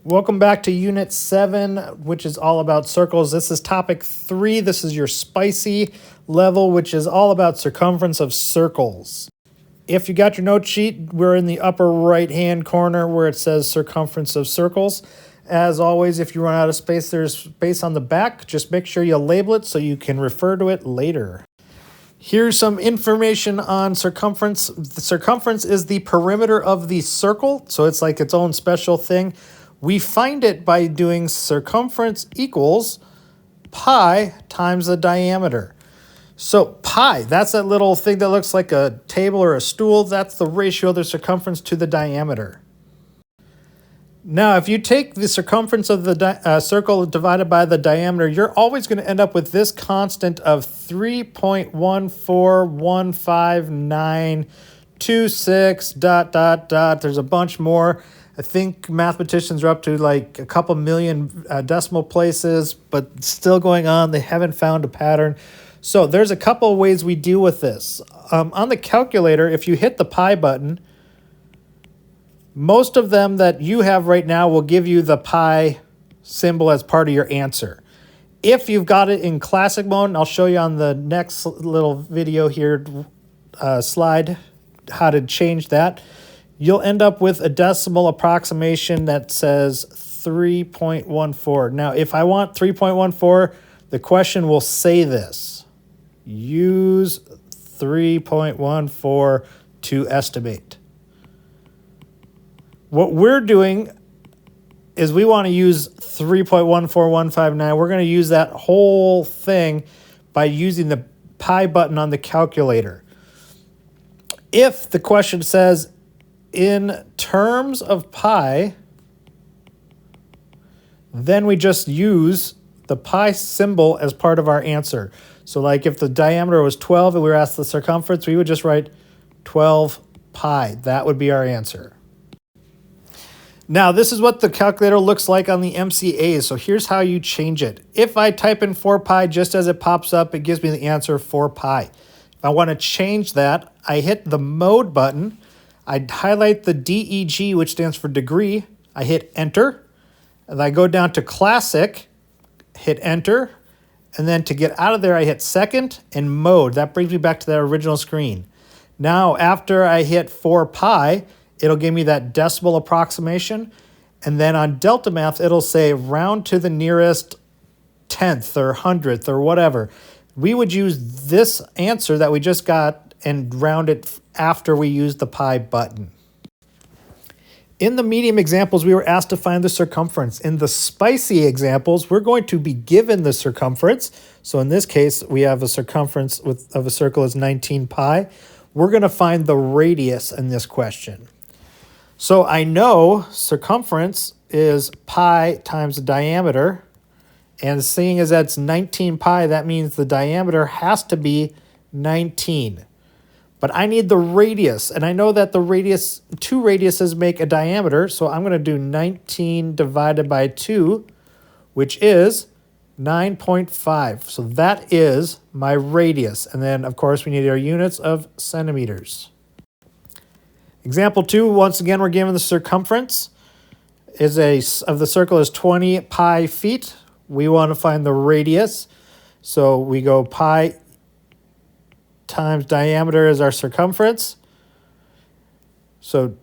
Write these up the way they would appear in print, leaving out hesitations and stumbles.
Welcome back to Unit 7, which is all about circles. This is topic 3. This is your spicy level, which is all about circumference of circles. If you got your note sheet, we're in the upper right-hand corner where it says circumference of circles. As always, if you run out of space, there's space on the back. Just make sure you label it so you can refer to it later. Here's some information on circumference. The circumference is the perimeter of the circle, so it's like its own special thing. We find it by doing circumference equals pi times the diameter. So pi, that's that little thing that looks like a table or a stool. That's the ratio of the circumference to the diameter. Now, if you take the circumference of the circle divided by the diameter, you're always going to end up with this constant of 3.1415926 ... There's a bunch more. I think mathematicians are up to like a couple million decimal places, but still going on. They haven't found a pattern. So there's a couple of ways we deal with this. On the calculator, if you hit the pi button, most of them that you have right now will give you the pi symbol as part of your answer. If you've got it in classic mode, and I'll show you on the next little video here, slide, how to change that, you'll end up with a decimal approximation that says 3.14. Now, if I want 3.14, the question will say this. Use 3.14 to estimate. What we're doing is we want to use 3.14159. We're going to use that whole thing by using the pi button on the calculator. If the question says, in terms of pi, then we just use the pi symbol as part of our answer. So like if the diameter was 12 and we were asked the circumference, we would just write 12 pi. That would be our answer. Now, this is what the calculator looks like on the MCA, so here's how you change it. If I type in 4 pi just as it pops up, it gives me the answer 4 pi. If I want to change that, I hit the mode button. I highlight the DEG, which stands for degree. I hit enter, and I go down to classic, hit enter, and then to get out of there, I hit second and mode. That brings me back to that original screen. Now, after I hit 4 pi, it'll give me that decimal approximation, and then on delta math, it'll say round to the nearest tenth or hundredth or whatever. We would use this answer that we just got and round it after we use the pi button. In the medium examples, we were asked to find the circumference. In the spicy examples, we're going to be given the circumference. So in this case, we have a circumference of a circle is 19 pi. We're going to find the radius in this question. So I know circumference is pi times the diameter. And seeing as that's 19 pi, that means the diameter has to be 19. But I need the radius, and I know that the radius, 2 radiuses make a diameter, so I'm going to do 19 divided by 2, which is 9.5. So that is my radius. And then, of course, we need our units of centimeters. Example 2, once again, we're given the circumference of the circle is 20 pi feet. We want to find the radius, so we go pi times diameter is our circumference. So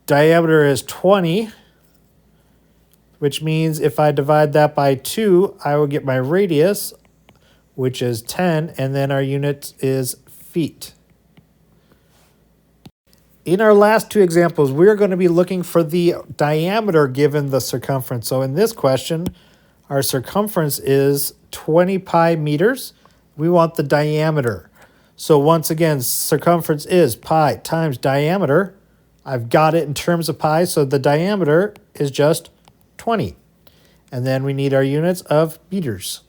diameter is 20, which means if I divide that by 2, I will get my radius, which is 10, and then our unit is feet. In our last 2 examples, we're going to be looking for the diameter given the circumference. So in this question, our circumference is 20 pi meters. We want the diameter. So once again, circumference is pi times diameter. I've got it in terms of pi, so the diameter is just 20. And then we need our units of meters.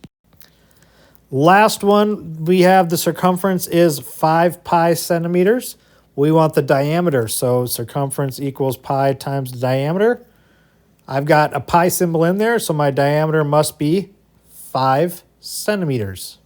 Last one, we have the circumference is 5 pi centimeters. We want the diameter, so circumference equals pi times the diameter. I've got a pi symbol in there, so my diameter must be 5 centimeters.